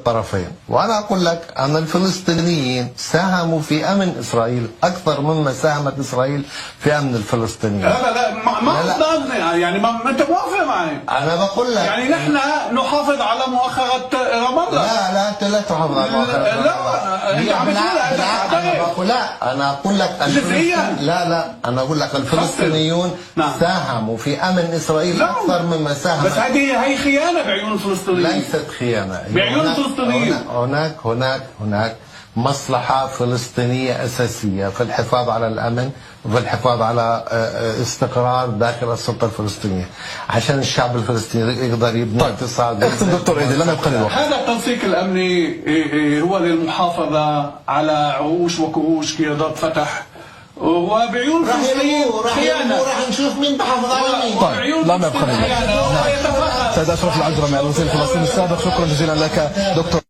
الطرفين. وأنا أقول لك أن الفلسطينيين ساهموا في أمن إسرائيل أكثر مما ساهمت إسرائيل في أمن الفلسطينيين. لا ما يعني ما أنت موافق معي. أنا بقول لك يعني نحن نحافظ على مؤخرة رام الله. لا أنت لا تحافظ على مؤخرة رام الله. أنا أقول لك جزئيا. لا أنا أقول لك الفلسطينيون ساهموا في أمن إسرائيل أكثر مما ساهم. بس هي خيانة بعيون الفلسطينيين. ليست خيانة بعيون الفلسطينيين. هناك مصلحة فلسطينية أساسية في الحفاظ على الأمن وفي الحفاظ على استقرار داخل السلطة الفلسطينية عشان الشعب الفلسطيني يقدر يبني اقتصاد. اختم دكتور ايدي، لم يبقى الوقت. هذا التنسيق الأمني هو للمحافظة على عروش وكروش قيادات فتح، وبعيون الفلسطينيين خيانة. راح نشوف مين بحافظ على مين. طيب لم يبقى الوقت. سيد أشرف العجرمي الوزير الفلسطيني السابق، شكرا جزيلا لك دكتور.